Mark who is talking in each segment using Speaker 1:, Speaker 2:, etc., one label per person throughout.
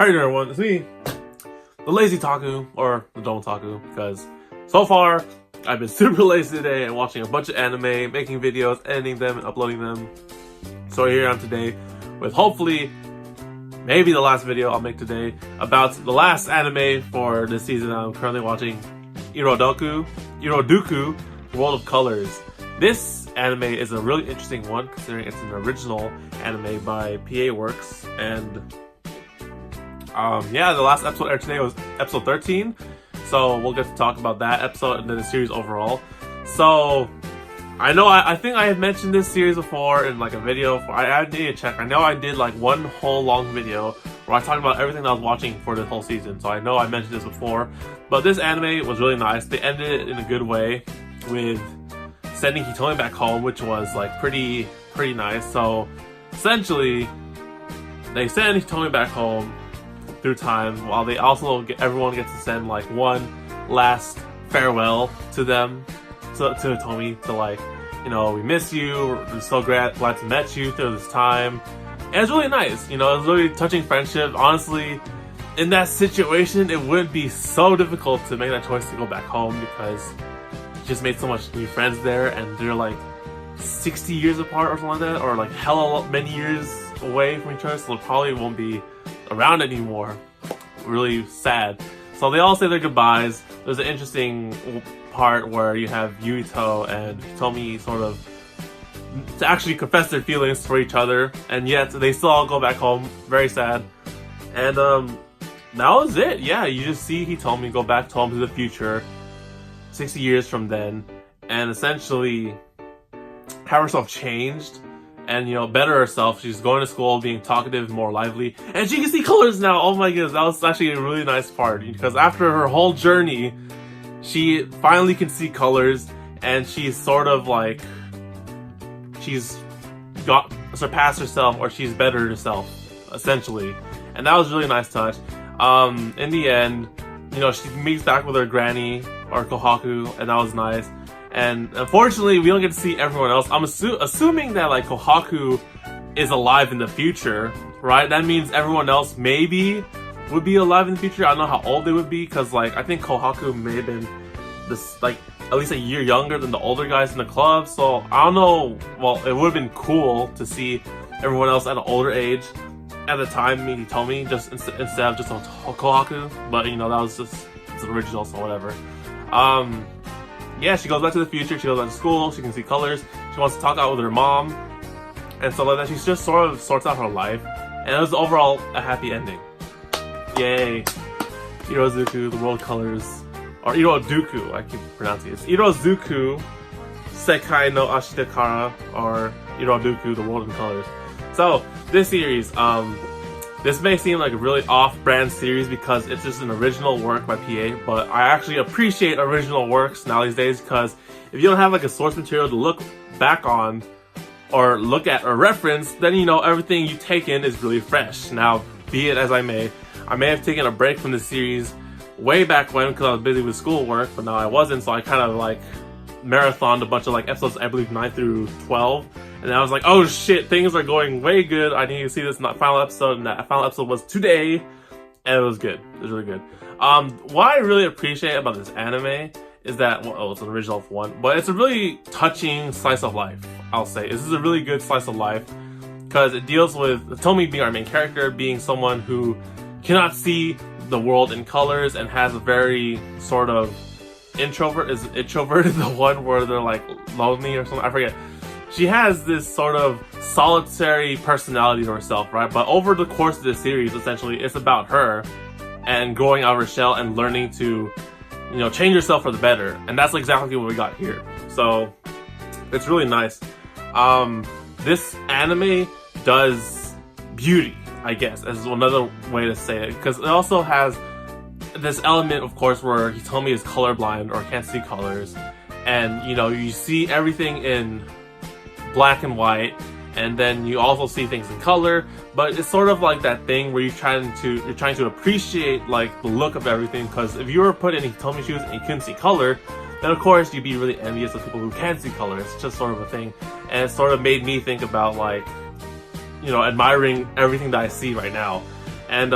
Speaker 1: How you doing, everyone? It's me, the lazy taku, or the don't taku, because so far I've been super lazy today and watching a bunch of anime, making videos, editing them, and uploading them. So here I am today with hopefully maybe the last video I'll make today about the last anime for this season I'm currently watching, Iroduku, World of Colors. This anime is a really interesting one considering it's an original anime by PA Works, and yeah, the last episode aired today was episode 13, so we'll get to talk about that episode and then the series overall. So I think I had mentioned this series before in like a video. I need to check. I know I did like one whole long video where I talked about everything that I was watching for this whole season, so I know I mentioned this before. But this anime was really nice. They ended it in a good way with sending Hitomi back home, which was like pretty nice. So essentially, they send Hitomi back home through time, while they also everyone gets to send like one last farewell to them, to Hitomi, to like, you know, we miss you, we're so glad to met you through this time. And it's really nice, you know, it's really touching friendship. Honestly, in that situation, it would be so difficult to make that choice to go back home because you just made so much new friends there, and they're like 60 years apart or something like that, or like hella many years away from each other, so they probably won't be around anymore. Really sad. So they all say their goodbyes. There's an interesting part where you have Yuito and Hitomi sort of to actually confess their feelings for each other, and yet they still all go back home. Very sad. And that was it. Yeah, you just see Hitomi go back home to the future 60 years from then, and essentially have herself changed and, you know, better herself. She's going to school, being talkative, more lively, and she can see colors now. Oh my goodness, that was actually a really nice part, because after her whole journey, she finally can see colors, and she's sort of like, she's got surpassed herself, or she's bettered herself, essentially. And that was a really nice touch. In the end, you know, she meets back with her granny, or Kohaku, and that was nice. And unfortunately, we don't get to see everyone else. I'm assuming that like Kohaku is alive in the future, right? That means everyone else maybe would be alive in the future. I don't know how old they would be, because like I think Kohaku may have been this like at least a year younger than the older guys in the club. So I don't know. Well, it would have been cool to see everyone else at an older age at the time. Me, Hitomi, just instead of just Kohaku. But you know, that was just it's original, so whatever. Yeah, she goes back to the future, she goes back to school, she can see colors, she wants to talk out with her mom, and so like that, she's just sort of sorts out her life, and it was overall a happy ending. Yay. Iroduku, the world colors, or Iroduku, I keep pronouncing it. It's Iroduku, Sekai no Ashitakara, or Iroduku, the world in colors. So, this series, this may seem like a really off-brand series because it's just an original work by PA, but I actually appreciate original works now these days, because if you don't have like a source material to look back on or look at or reference, then you know everything you take in is really fresh. Now, be it as I may have taken a break from the series way back when because I was busy with schoolwork, but now I wasn't, so I kind of like marathoned a bunch of like episodes, I believe 9 through 12. And I was like, oh shit, things are going way good. I need to see this final episode, and that final episode was today, and it was good. It was really good. What I really appreciate about this anime is that, well, it's an original for one, but it's a really touching slice of life, I'll say. This is a really good slice of life, because it deals with Tomi being our main character, being someone who cannot see the world in colors, and has a very sort of introverted the one where they're like lonely or something, I forget. She has this sort of solitary personality to herself, right? But over the course of the series, essentially, it's about her and growing out of her shell and learning to, you know, change herself for the better. And that's exactly what we got here. So, it's really nice. This anime does beauty, I guess, as another way to say it. Because it also has this element, of course, where Hitomi is colorblind or can't see colors. And, you know, you see everything in black and white, and then you also see things in color, but it's sort of like that thing where you're trying to appreciate like the look of everything, because if you were put in Hitomi's shoes and you couldn't see color, then of course you'd be really envious of people who can see color. It's just sort of a thing, and it sort of made me think about like, you know, admiring everything that I see right now. And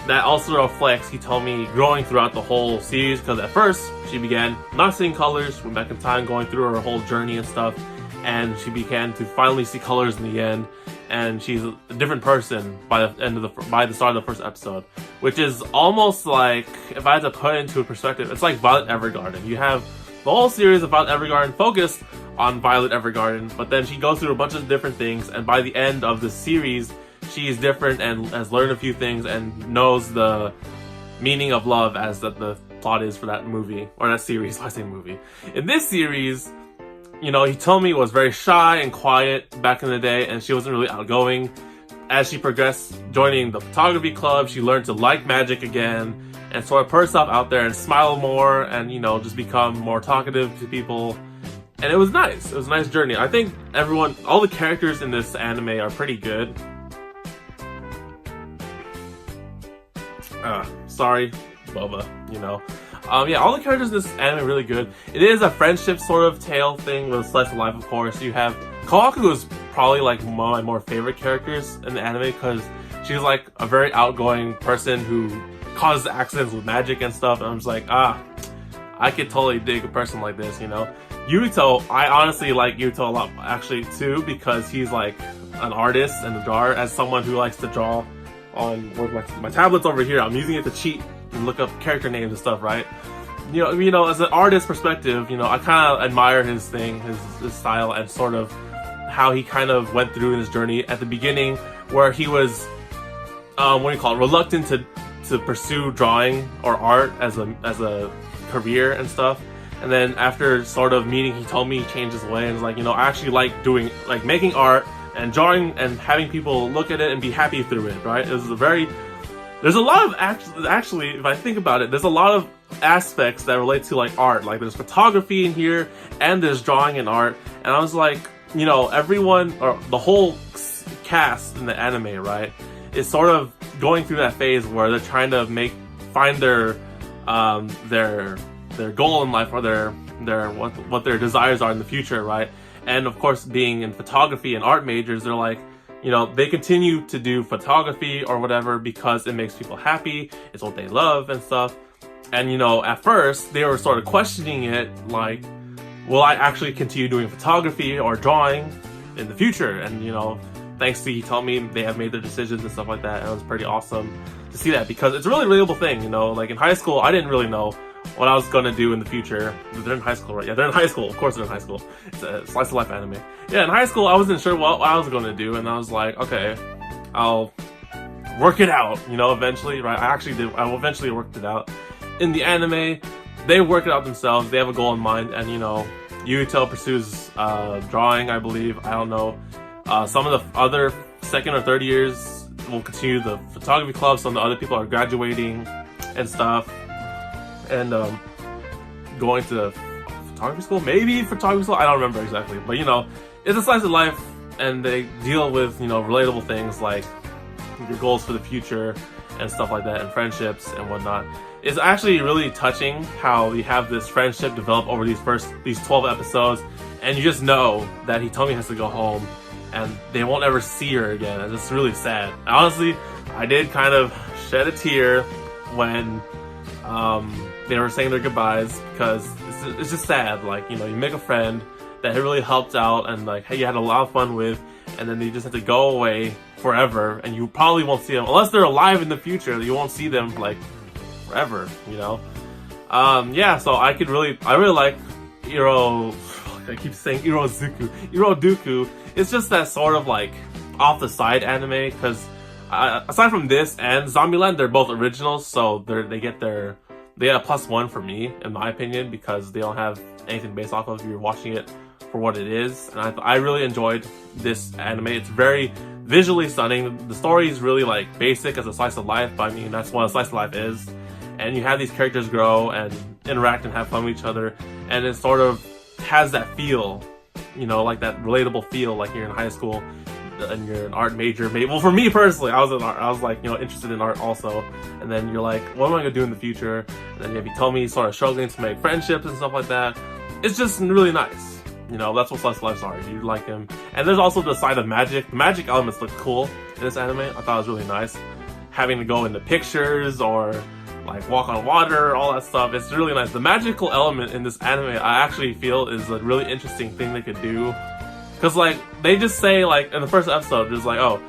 Speaker 1: that also reflects Hitomi growing throughout the whole series, because at first she began not seeing colors, went back in time, going through her whole journey and stuff, and she began to finally see colors in the end, and she's a different person by the start of the first episode, which is almost like, if I had to put it into a perspective, it's like Violet Evergarden. You have the whole series of Violet Evergarden focused on Violet Evergarden, but then she goes through a bunch of different things, and by the end of the series, she's different and has learned a few things and knows the meaning of love, as that the plot is for that movie, or that series. I say movie. In this series, you know, Hitomi was very shy and quiet back in the day, and she wasn't really outgoing. As she progressed, joining the photography club, she learned to like magic again, and sort of put herself out there and smile more, and, you know, just become more talkative to people. And it was nice. It was a nice journey. I think all the characters in this anime are pretty good. Sorry, Boba, you know. Yeah, all the characters in this anime are really good. It is a friendship sort of tale thing with a slice of life, of course. You have Kawaku is probably like one of my more favorite characters in the anime, because she's like a very outgoing person who causes accidents with magic and stuff, and I'm just like, I could totally dig a person like this, you know. Yuto, I honestly like Yuto a lot actually too, because he's like an artist and a drawer. As someone who likes to draw on my tablet's over here, I'm using it to cheat and look up character names and stuff, right? You know, as an artist perspective, you know, I kind of admire his thing, his style, and sort of how he kind of went through in his journey at the beginning, where he was, reluctant to pursue drawing or art as a career and stuff. And then after sort of meeting Hitomi, he changed his way and was like, you know, I actually like making art and drawing and having people look at it and be happy through it, right? There's a lot of, actually, if I think about it, there's a lot of aspects that relate to like art. Like there's photography in here, and there's drawing and art. And I was like, you know, everyone, or the whole cast in the anime, right, is sort of going through that phase where they're trying to find their goal in life, or what their desires are in the future, right? And of course, being in photography and art majors, they're like, you know, they continue to do photography or whatever because it makes people happy, it's what they love and stuff. And, you know, at first, they were sort of questioning it, like, will I actually continue doing photography or drawing in the future? And, you know, thanks to Hitomi, they have made their decisions and stuff like that, and it was pretty awesome to see that, because it's a really relatable thing, you know? Like, in high school, I didn't really know what I was gonna do in the future. They're in high school, right? Yeah, they're in high school. Of course they're in high school. It's a slice of life anime. Yeah, in high school, I wasn't sure what I was gonna do, and I was like, okay, I'll work it out, you know, eventually, right? I eventually worked it out. In the anime, they work it out themselves. They have a goal in mind, and, you know, Yuto pursues drawing, I believe. I don't know. Some of the other second or third years will continue the photography club. Some of the other people are graduating and stuff, and going to photography school, maybe photography school, I don't remember exactly, but, you know, it's a slice of life, and they deal with, you know, relatable things like your goals for the future and stuff like that, and friendships and whatnot. It's actually really touching how you have this friendship develop over these 12 episodes, and you just know that Hitomi has to go home and they won't ever see her again, and it's really sad. Honestly, I did kind of shed a tear when they were saying their goodbyes, because it's just sad. Like, you know, you make a friend that really helped out and, like, hey, you had a lot of fun with, and then they just have to go away forever, and you probably won't see them unless they're alive in the future. You won't see them like forever, you know. Yeah, so I really like I keep saying Iroduku. It's just that sort of like off the side anime, because aside from this and Zombieland, they're both originals, so they get a +1 for me, in my opinion, because they don't have anything based off of. You're watching it for what it is, and I really enjoyed this anime. It's very visually stunning. The story is really like basic as a slice of life, but I mean, that's what a slice of life is. And you have these characters grow and interact and have fun with each other, and it sort of has that feel, you know, like that relatable feel, like you're in high school and you're an art major. Well, for me personally, I was like, you know, interested in art also, and then you're like, what am I gonna do in the future? And then you have Hitomi sort of struggling to make friendships and stuff like that. It's just really nice, you know. That's what slice of lives are. You like him. And there's also the side of magic. The magic elements look cool in this anime. I thought it was really nice. having to go into pictures or like walk on water, all that stuff. It's really nice. The magical element in this anime, I actually feel, is a really interesting thing they could do. Cause like, they just say like, in the first episode, just like, oh,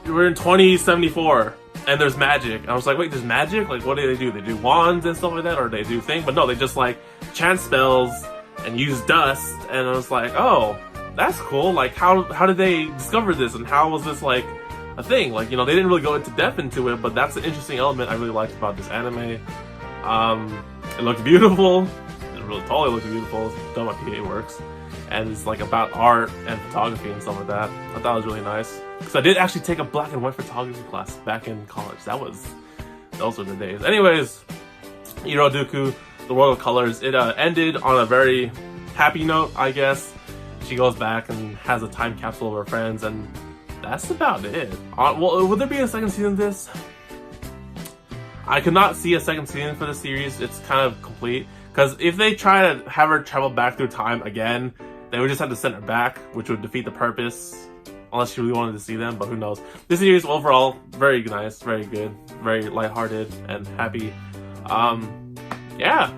Speaker 1: we're in 2074 and there's magic. And I was like, wait, there's magic? Like, what do? They do wands and stuff like that? Or they do things? But no, they just like chant spells and use dust. And I was like, oh, that's cool. Like, how did they discover this? And how was this like a thing? Like, you know, they didn't really go into depth into it, but that's an interesting element I really liked about this anime. It looked beautiful. It really totally looked beautiful. It's done by PA Works. And it's like about art and photography and stuff like that. I thought it was really nice. Because I did actually take a black and white photography class back in college. Those were the days. Anyways, Iroduku, the World of Colors, it ended on a very happy note, I guess. She goes back and has a time capsule of her friends, and that's about it. Well, would there be a second season of this? I could not see a second season for the series. It's kind of complete. Because if they try to have her travel back through time again, they would just have to send her back, which would defeat the purpose. Unless you really wanted to see them, but who knows. This series overall, very nice, very good, very lighthearted and happy. Yeah,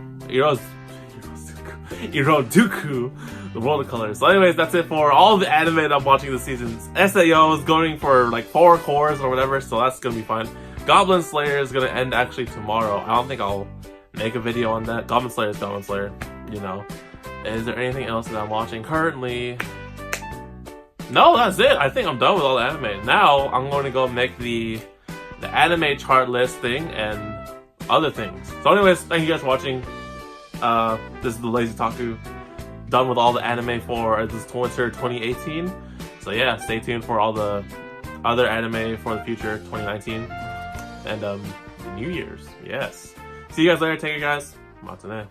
Speaker 1: Iroduku, the World of Colors. So anyways, that's it for all the anime that I'm watching this season. SAO is going for like 4 cores or whatever, so that's gonna be fun. Goblin Slayer is gonna end actually tomorrow. I don't think I'll make a video on that. Goblin Slayer is Goblin Slayer, you know. Is there anything else that I'm watching currently? No, that's it. I think I'm done with all the anime. Now I'm going to go make the anime chart list thing and other things. So anyways, thank you guys for watching. This is the Lazy Taku. Done with all the anime for this winter 2018. So yeah, stay tuned for all the other anime for the future 2019 and New Year's. Yes. See you guys later. Take care, guys. Matane.